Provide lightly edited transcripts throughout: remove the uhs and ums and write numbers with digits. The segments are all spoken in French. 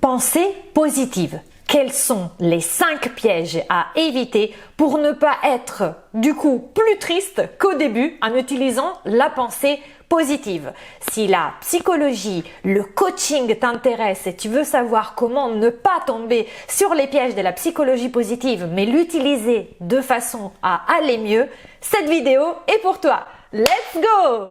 Pensée positive. Quels sont les 5 pièges à éviter pour ne pas être du coup plus triste qu'au début en utilisant la pensée positive? Si la psychologie, le coaching t'intéresse et tu veux savoir comment ne pas tomber sur les pièges de la psychologie positive mais l'utiliser de façon à aller mieux, cette vidéo est pour toi. Let's go!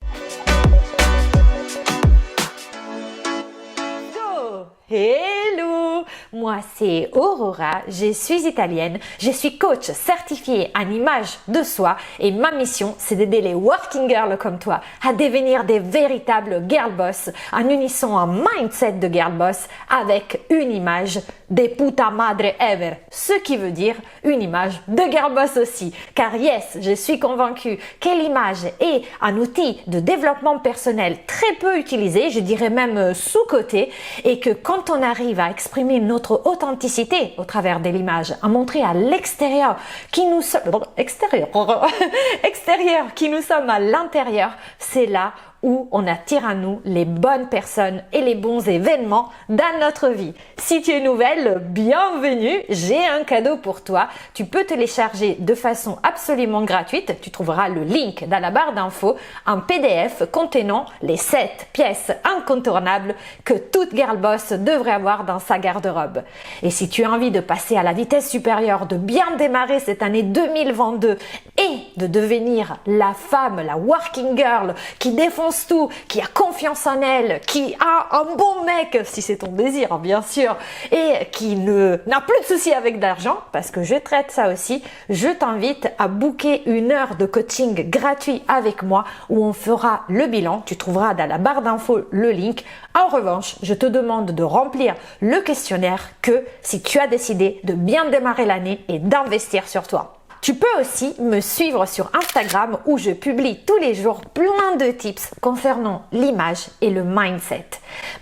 Hello! Moi c'est Aurora, je suis italienne, je suis coach certifiée en image de soi et ma mission c'est d'aider les working girls comme toi à devenir des véritables girl boss en unissant un mindset de girl boss avec une image de puta madre ever, ce qui veut dire une image de girl boss aussi. Car yes, je suis convaincue que l'image est un outil de développement personnel très peu utilisé, je dirais même sous-coté, et que quand on arrive à exprimer notre authenticité au travers de l'image, à montrer à l'extérieur qui nous sommes, extérieur qui nous sommes à l'intérieur, c'est là où on attire à nous les bonnes personnes et les bons événements dans notre vie. Si tu es nouvelle, bienvenue, j'ai un cadeau pour toi. Tu peux télécharger de façon absolument gratuite, tu trouveras le link dans la barre d'infos, un PDF contenant les 7 pièces incontournables que toute girl boss devrait avoir dans sa garde-robe. Et si tu as envie de passer à la vitesse supérieure, de bien démarrer cette année 2022 et de devenir la femme, la working girl qui défonce tout, qui a confiance en elle, qui a un bon mec, si c'est ton désir bien sûr, et qui n'a plus de soucis avec l'argent, parce que je traite ça aussi, je t'invite à booker une heure de coaching gratuit avec moi où on fera le bilan. Tu trouveras dans la barre d'infos le link. En revanche, je te demande de remplir le questionnaire que si tu as décidé de bien démarrer l'année et d'investir sur toi. Tu peux aussi me suivre sur Instagram où je publie tous les jours plein de tips concernant l'image et le mindset.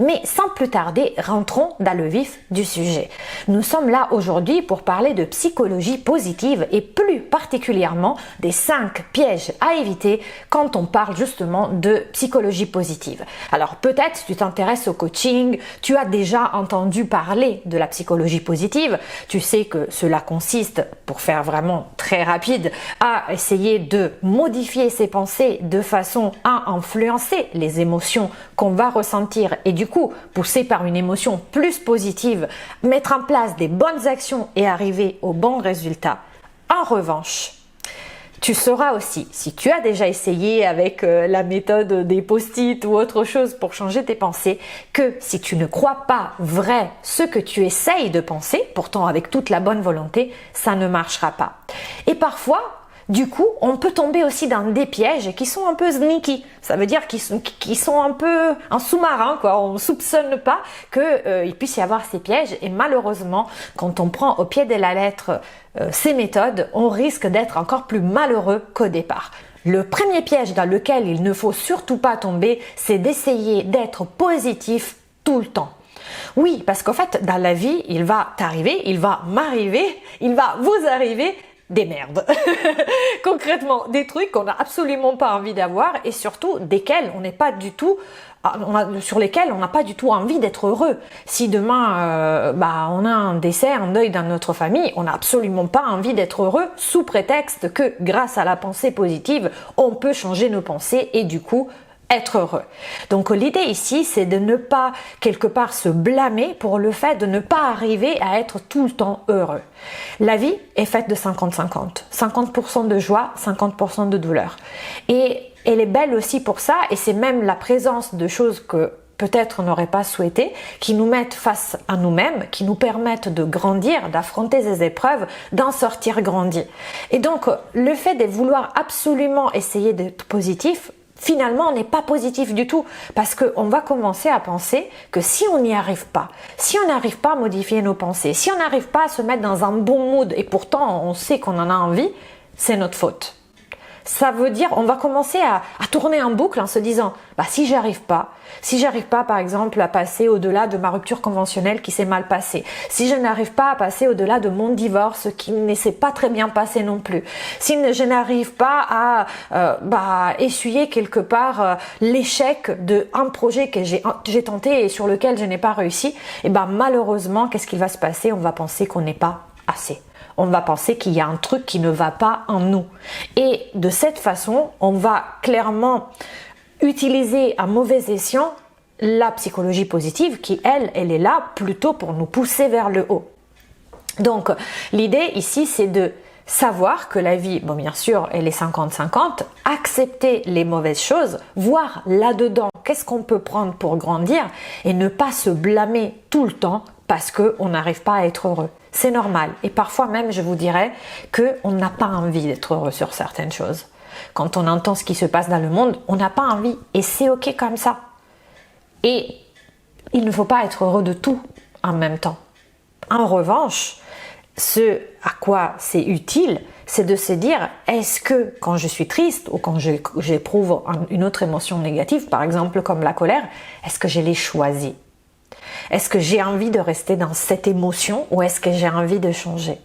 Mais sans plus tarder, rentrons dans le vif du sujet. Nous sommes là aujourd'hui pour parler de psychologie positive et plus particulièrement des 5 pièges à éviter quand on parle justement de psychologie positive. Alors peut-être tu t'intéresses au coaching, tu as déjà entendu parler de la psychologie positive, tu sais que cela consiste, pour faire vraiment très rapide, à essayer de modifier ses pensées de façon à influencer les émotions qu'on va ressentir et du coup, poussé par une émotion plus positive, mettre en place des bonnes actions et arriver aux bons résultats. En revanche, tu sauras aussi, si tu as déjà essayé avec la méthode des post-it ou autre chose pour changer tes pensées, que si tu ne crois pas vrai ce que tu essayes de penser, pourtant avec toute la bonne volonté, ça ne marchera pas. Et parfois, du coup, on peut tomber aussi dans des pièges qui sont un peu sneaky. Ça veut dire qu'ils sont un peu en sous-marin, quoi. On ne soupçonne pas qu'il puisse y avoir ces pièges. Et malheureusement, quand on prend au pied de la lettre ces méthodes, on risque d'être encore plus malheureux qu'au départ. Le premier piège dans lequel il ne faut surtout pas tomber, c'est d'essayer d'être positif tout le temps. Oui, parce qu'en fait, dans la vie, il va t'arriver, il va m'arriver, il va vous arriver des merdes. Concrètement, des trucs qu'on n'a absolument pas envie d'avoir et surtout desquels on n'est pas du tout, sur lesquels on n'a pas du tout envie d'être heureux. Si demain, on a un décès, un deuil dans notre famille, on n'a absolument pas envie d'être heureux sous prétexte que grâce à la pensée positive, on peut changer nos pensées et du coup, être heureux. Donc l'idée ici, c'est de ne pas quelque part se blâmer pour le fait de ne pas arriver à être tout le temps heureux. La vie est faite de 50-50. 50% de joie, 50% de douleur. Et elle est belle aussi pour ça, et c'est même la présence de choses que peut-être on n'aurait pas souhaité, qui nous mettent face à nous-mêmes, qui nous permettent de grandir, d'affronter ces épreuves, d'en sortir grandi. Et donc, le fait de vouloir absolument essayer d'être positif, finalement, on n'est pas positif du tout parce qu'on va commencer à penser que si on n'y arrive pas, si on n'arrive pas à modifier nos pensées, si on n'arrive pas à se mettre dans un bon mood et pourtant on sait qu'on en a envie, c'est notre faute. ça veut dire on va commencer à tourner en boucle en se disant si j'arrive pas par exemple à passer au-delà de ma rupture conventionnelle qui s'est mal passée, si je n'arrive pas à passer au-delà de mon divorce qui ne s'est pas très bien passé non plus, si je n'arrive pas à essuyer quelque part l'échec d'un projet que j'ai tenté et sur lequel je n'ai pas réussi, et malheureusement qu'est-ce qu'il va se passer? On va penser qu'on n'est pas assez. On va penser qu'il y a un truc qui ne va pas en nous. Et de cette façon, on va clairement utiliser à mauvais escient la psychologie positive qui, elle est là plutôt pour nous pousser vers le haut. Donc, l'idée ici, c'est de savoir que la vie, bien sûr, elle est 50-50, accepter les mauvaises choses, voir là-dedans qu'est-ce qu'on peut prendre pour grandir et ne pas se blâmer tout le temps parce qu'on n'arrive pas à être heureux. C'est normal. Et parfois même, je vous dirais qu'on n'a pas envie d'être heureux sur certaines choses. Quand on entend ce qui se passe dans le monde, on n'a pas envie. Et c'est ok comme ça. Et il ne faut pas être heureux de tout en même temps. En revanche, ce à quoi c'est utile, c'est de se dire, est-ce que quand je suis triste ou quand j'éprouve une autre émotion négative, par exemple comme la colère, est-ce que je l'ai choisie? Est-ce que j'ai envie de rester dans cette émotion ou est-ce que j'ai envie de changer?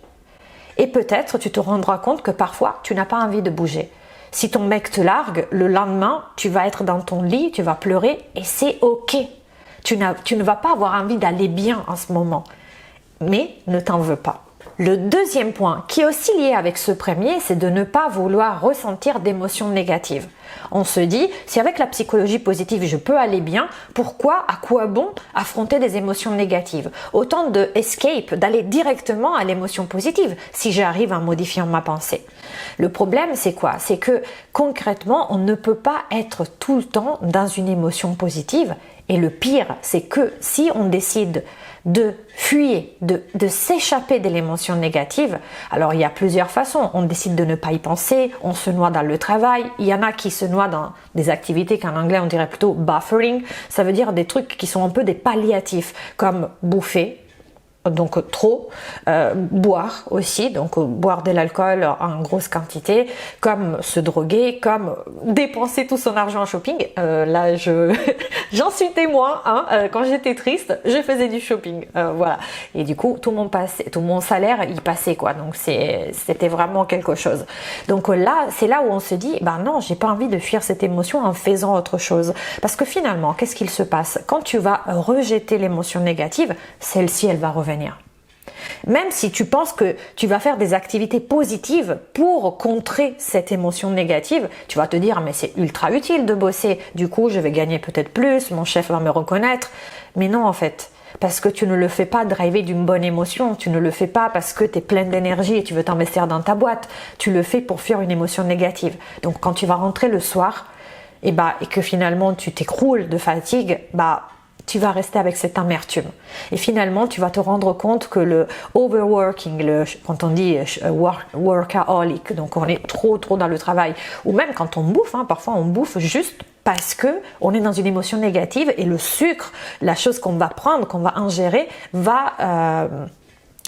Et peut-être tu te rendras compte que parfois tu n'as pas envie de bouger. Si ton mec te largue, le lendemain tu vas être dans ton lit, tu vas pleurer et c'est ok. Tu ne vas pas avoir envie d'aller bien en ce moment. Mais ne t'en veux pas. Le deuxième point qui est aussi lié avec ce premier, c'est de ne pas vouloir ressentir d'émotions négatives. On se dit, si avec la psychologie positive je peux aller bien, à quoi bon affronter des émotions négatives? Autant de escape, d'aller directement à l'émotion positive, si j'arrive en modifiant ma pensée. Le problème c'est quoi? C'est que concrètement, on ne peut pas être tout le temps dans une émotion positive. Et le pire, c'est que si on décide de fuir, de s'échapper de l'émotion négative, alors il y a plusieurs façons. On décide de ne pas y penser, on se noie dans le travail, il y en a qui se noient dans des activités qu'en anglais on dirait plutôt buffering, ça veut dire des trucs qui sont un peu des palliatifs, comme bouffer, donc trop, boire aussi, donc boire de l'alcool en grosse quantité, comme se droguer, comme dépenser tout son argent en shopping. Là, j'en suis témoin. Quand j'étais triste, je faisais du shopping, voilà. Et du coup, tout mon salaire, il passait quoi. Donc c'était vraiment quelque chose. Donc là, c'est là où on se dit, non, j'ai pas envie de fuir cette émotion en faisant autre chose. Parce que finalement, qu'est-ce qu'il se passe? Quand tu vas rejeter l'émotion négative, celle-ci, elle va revenir. Même si tu penses que tu vas faire des activités positives pour contrer cette émotion négative, tu vas te dire mais c'est ultra utile de bosser, du coup je vais gagner peut-être plus, mon chef va me reconnaître. Mais non en fait, parce que tu ne le fais pas driver d'une bonne émotion, tu ne le fais pas parce que tu es pleine d'énergie et tu veux t'investir dans ta boîte, tu le fais pour fuir une émotion négative. Donc quand tu vas rentrer le soir et que finalement tu t'écroules de fatigue, tu vas rester avec cette amertume. Et finalement, tu vas te rendre compte que le overworking, quand on dit workaholic, donc on est trop dans le travail, ou même quand on bouffe, parfois on bouffe juste parce que on est dans une émotion négative et le sucre, la chose qu'on va prendre, qu'on va ingérer, va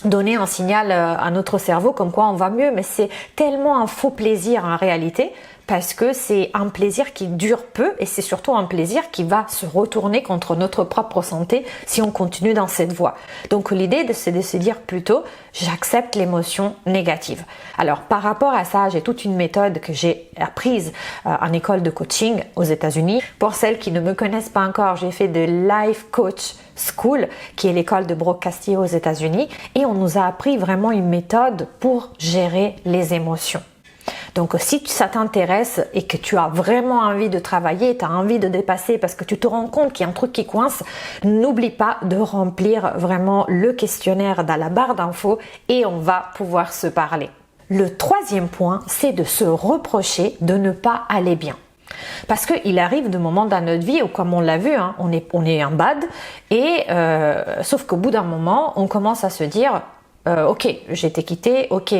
donner un signal à notre cerveau comme quoi on va mieux, mais c'est tellement un faux plaisir en réalité, parce que c'est un plaisir qui dure peu et c'est surtout un plaisir qui va se retourner contre notre propre santé si on continue dans cette voie. Donc l'idée c'est de se dire plutôt j'accepte l'émotion négative. Alors par rapport à ça, j'ai toute une méthode que j'ai apprise en école de coaching aux États-Unis. Pour celles qui ne me connaissent pas encore, j'ai fait de Life Coach School, qui est l'école de Brooke Castillo aux États-Unis, et on nous a appris vraiment une méthode pour gérer les émotions. Donc si ça t'intéresse et que tu as vraiment envie de travailler, tu as envie de dépasser parce que tu te rends compte qu'il y a un truc qui coince, n'oublie pas de remplir vraiment le questionnaire dans la barre d'infos et on va pouvoir se parler. Le troisième point, c'est de se reprocher de ne pas aller bien. Parce qu'il arrive des moments dans notre vie où, comme on l'a vu, on est en bad et sauf qu'au bout d'un moment, on commence à se dire ok, j'ai été quittée, ok,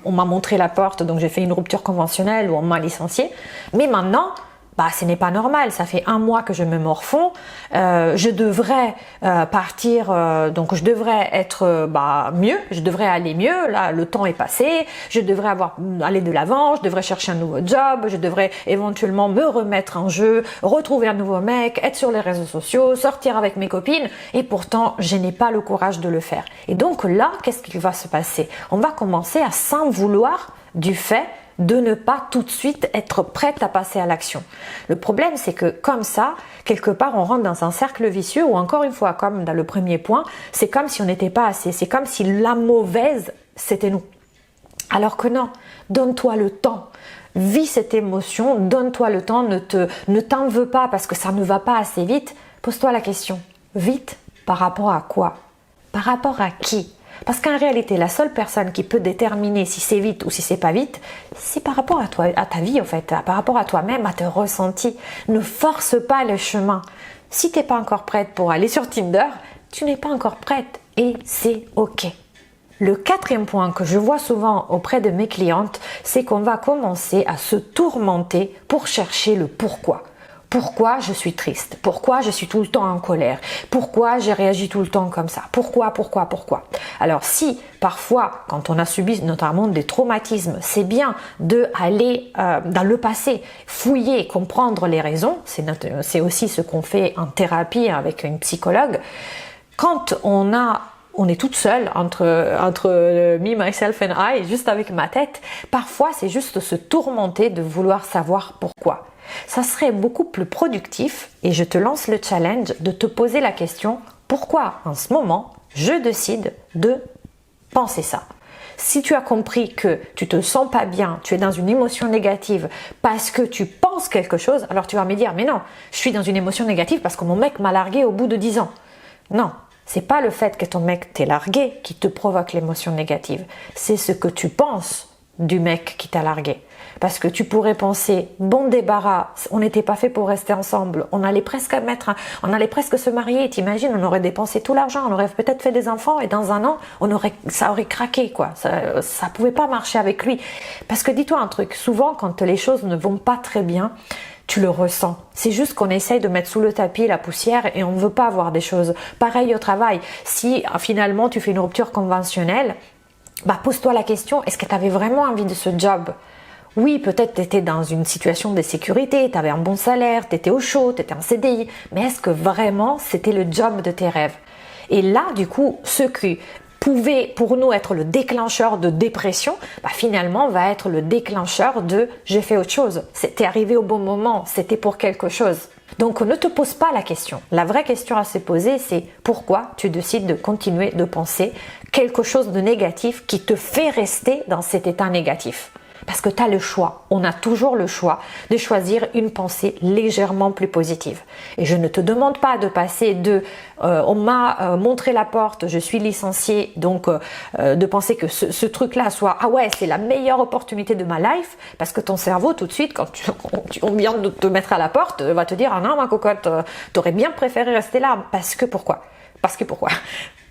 on m'a montré la porte, donc j'ai fait une rupture conventionnelle ou on m'a licencié. Mais maintenant, bah ce n'est pas normal, ça fait 1 mois que je me morfonds, je devrais partir, donc je devrais être mieux, je devrais aller mieux, là le temps est passé, je devrais aller de l'avant, je devrais chercher un nouveau job, je devrais éventuellement me remettre en jeu, retrouver un nouveau mec, être sur les réseaux sociaux, sortir avec mes copines, et pourtant je n'ai pas le courage de le faire. Et donc là, qu'est-ce qui va se passer? On va commencer à s'en vouloir du fait de ne pas tout de suite être prête à passer à l'action. Le problème, c'est que comme ça, quelque part, on rentre dans un cercle vicieux où, encore une fois, comme dans le premier point, c'est comme si on n'était pas assez. C'est comme si la mauvaise, c'était nous. Alors que non, donne-toi le temps. Vis cette émotion, donne-toi le temps, ne t'en veux pas parce que ça ne va pas assez vite. Pose-toi la question. Vite, par rapport à quoi? Par rapport à qui? Parce qu'en réalité, la seule personne qui peut déterminer si c'est vite ou si c'est pas vite, c'est par rapport à toi, à ta vie en fait, par rapport à toi-même, à tes ressentis. Ne force pas le chemin. Si tu n'es pas encore prête pour aller sur Tinder, tu n'es pas encore prête et c'est ok. Le 4e point que je vois souvent auprès de mes clientes, c'est qu'on va commencer à se tourmenter pour chercher le pourquoi. Pourquoi je suis triste? Pourquoi je suis tout le temps en colère? Pourquoi j'ai réagi tout le temps comme ça? Pourquoi? Alors si parfois, quand on a subi notamment des traumatismes, c'est bien d'aller dans le passé, fouiller, comprendre les raisons, c'est aussi ce qu'on fait en thérapie avec une psychologue. Quand on est toute seule entre me, myself and I, juste avec ma tête, parfois c'est juste se tourmenter de vouloir savoir pourquoi. Ça serait beaucoup plus productif et je te lance le challenge de te poser la question pourquoi en ce moment je décide de penser ça. Si tu as compris que tu te sens pas bien, tu es dans une émotion négative parce que tu penses quelque chose, alors tu vas me dire mais non, je suis dans une émotion négative parce que mon mec m'a largué au bout de 10 ans. Non, c'est pas le fait que ton mec t'ait largué qui te provoque l'émotion négative, c'est ce que tu penses du mec qui t'a largué. Parce que tu pourrais penser, bon débarras, on n'était pas fait pour rester ensemble, on allait presque se marier, t'imagines, on aurait dépensé tout l'argent, on aurait peut-être fait des enfants et dans 1 an, ça aurait craqué quoi, ça pouvait pas marcher avec lui. Parce que dis-toi un truc, souvent quand les choses ne vont pas très bien, tu le ressens. C'est juste qu'on essaye de mettre sous le tapis la poussière et on ne veut pas voir des choses. Pareil au travail, si finalement tu fais une rupture conventionnelle, pose-toi la question, est-ce que tu avais vraiment envie de ce job? Oui, peut-être tu étais dans une situation de sécurité, tu avais un bon salaire, tu étais au chaud, tu étais en CDI, mais est-ce que vraiment c'était le job de tes rêves? Et là, du coup, ce qui pouvait pour nous être le déclencheur de dépression, finalement va être le déclencheur de j'ai fait autre chose, c'était arrivé au bon moment, c'était pour quelque chose. Donc ne te pose pas la question. La vraie question à se poser, c'est pourquoi tu décides de continuer de penser quelque chose de négatif qui te fait rester dans cet état négatif. Parce que tu as le choix, on a toujours le choix de choisir une pensée légèrement plus positive. Et je ne te demande pas de passer on m'a montré la porte, je suis licenciée, donc de penser que ce truc-là soit ah ouais, c'est la meilleure opportunité de ma life, parce que ton cerveau tout de suite, quand on vient de te mettre à la porte, va te dire ah non ma cocotte, t'aurais bien préféré rester là.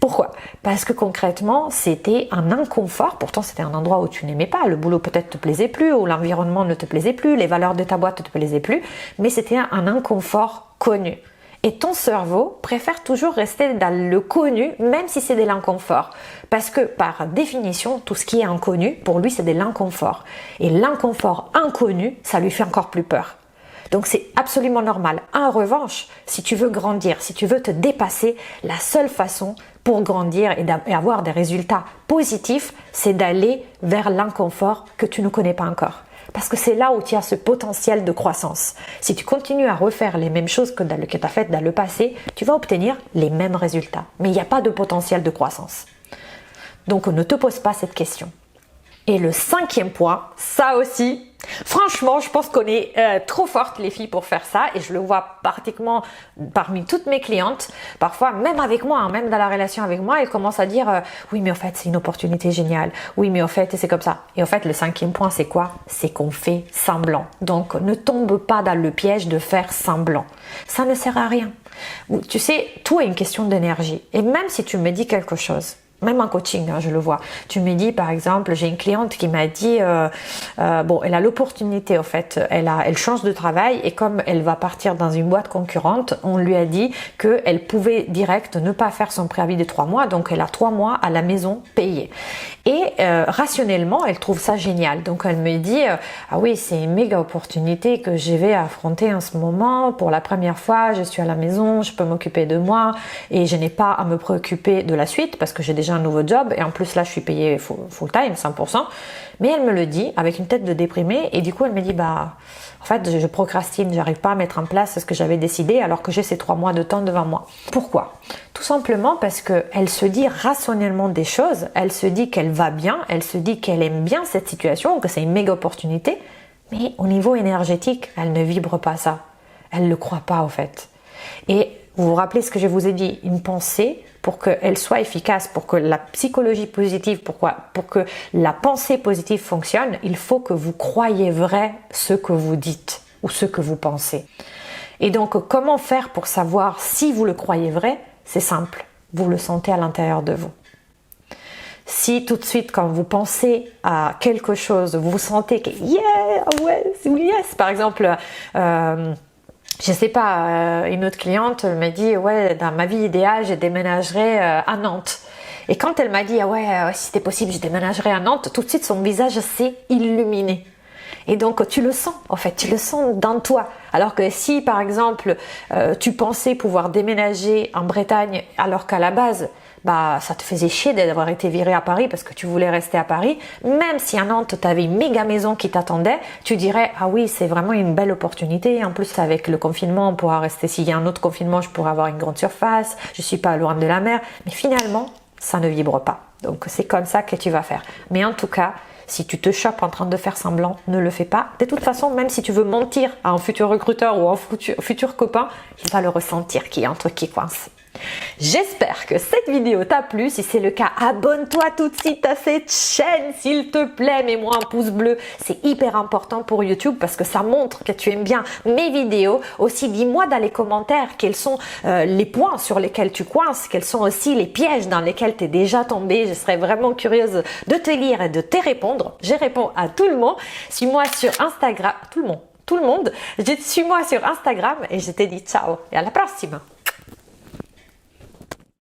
Pourquoi? Parce que concrètement, c'était un inconfort. Pourtant, c'était un endroit où tu n'aimais pas. Le boulot peut-être te plaisait plus, ou l'environnement ne te plaisait plus, les valeurs de ta boîte ne te plaisaient plus. Mais c'était un inconfort connu. Et ton cerveau préfère toujours rester dans le connu, même si c'est de l'inconfort. Parce que par définition, tout ce qui est inconnu, pour lui, c'est de l'inconfort. Et l'inconfort inconnu, ça lui fait encore plus peur. Donc c'est absolument normal. En revanche, si tu veux grandir, si tu veux te dépasser, la seule façon pour grandir et avoir des résultats positifs, c'est d'aller vers l'inconfort que tu ne connais pas encore. Parce que c'est là où tu as ce potentiel de croissance. Si tu continues à refaire les mêmes choses que tu as faites dans le passé, tu vas obtenir les mêmes résultats. Mais il n'y a pas de potentiel de croissance. Donc ne te pose pas cette question. Et le 5e point, ça aussi, franchement, je pense qu'on est trop fortes les filles pour faire ça et je le vois pratiquement parmi toutes mes clientes. Parfois, même avec moi, même dans la relation avec moi, elles commencent à dire oui, mais en fait, c'est une opportunité géniale. Oui, mais en fait, c'est comme ça. Et en fait, le 5e point, c'est quoi? C'est qu'on fait semblant. Donc, ne tombe pas dans le piège de faire semblant. Ça ne sert à rien. Tu sais, tout est une question d'énergie. Et même si tu me dis quelque chose, Même en coaching, hein, je le vois. Tu me dis, par exemple, j'ai une cliente qui m'a dit, bon, elle a l'opportunité, en fait, elle change de travail et comme elle va partir dans une boîte concurrente, on lui a dit qu'elle pouvait direct ne pas faire son préavis de 3 mois, donc elle a 3 mois à la maison payés. Et rationnellement, elle trouve ça génial. Donc elle me dit, ah oui, c'est une méga opportunité que je vais affronter en ce moment. Pour la première fois, je suis à la maison, je peux m'occuper de moi et je n'ai pas à me préoccuper de la suite parce que j'ai déjà un nouveau job et en plus là je suis payée full time 100%, mais elle me le dit avec une tête de déprimée et du coup elle me dit bah en fait je procrastine, j'arrive pas à mettre en place ce que j'avais décidé alors que j'ai ces 3 mois de temps devant moi. Pourquoi? Tout simplement parce que elle se dit rationnellement des choses, elle se dit qu'elle va bien, elle se dit qu'elle aime bien cette situation, que c'est une méga opportunité, mais au niveau énergétique elle ne vibre pas ça, elle le croit pas en fait. Et vous vous rappelez ce que je vous ai dit, une pensée, pour qu'elle soit efficace, pour que la psychologie positive, pour que la pensée positive fonctionne, il faut que vous croyez vrai ce que vous dites ou ce que vous pensez. Et donc, comment faire pour savoir si vous le croyez vrai? C'est simple, vous le sentez à l'intérieur de vous. Si tout de suite, quand vous pensez à quelque chose, vous sentez que yeah, ouais, c'est yes, par exemple, je sais pas, une autre cliente m'a dit ouais, dans ma vie idéale, je déménagerais à Nantes. Et quand elle m'a dit ah ouais, si c'était possible, je déménagerais à Nantes, tout de suite son visage s'est illuminé. Et donc tu le sens, en fait, tu le sens dans toi. Alors que si par exemple tu pensais pouvoir déménager en Bretagne alors qu'à la base bah ça te faisait chier d'avoir été viré à Paris parce que tu voulais rester à Paris, même si à Nantes tu avais une méga maison qui t'attendait, tu dirais ah oui c'est vraiment une belle opportunité, en plus avec le confinement on pourra rester, s'il y a un autre confinement je pourrais avoir une grande surface, je suis pas loin de la mer, mais finalement ça ne vibre pas. Donc c'est comme ça que tu vas faire. Mais en tout cas, si tu te chopes en train de faire semblant, ne le fais pas. De toute façon, même si tu veux mentir à un futur recruteur ou à un futur copain, il va le ressentir qu'il y a un truc qui coince. J'espère que cette vidéo t'a plu. Si c'est le cas, abonne-toi tout de suite à cette chaîne, s'il te plaît. Mets-moi un pouce bleu. C'est hyper important pour YouTube parce que ça montre que tu aimes bien mes vidéos. Aussi, dis-moi dans les commentaires quels sont les points sur lesquels tu coinces, quels sont aussi les pièges dans lesquels tu es déjà tombé. Je serais vraiment curieuse de te lire et de te répondre. Je réponds à tout le monde. Suis-moi sur Instagram. Tout le monde. Suis-moi sur Instagram et je te dis ciao et à la prochaine.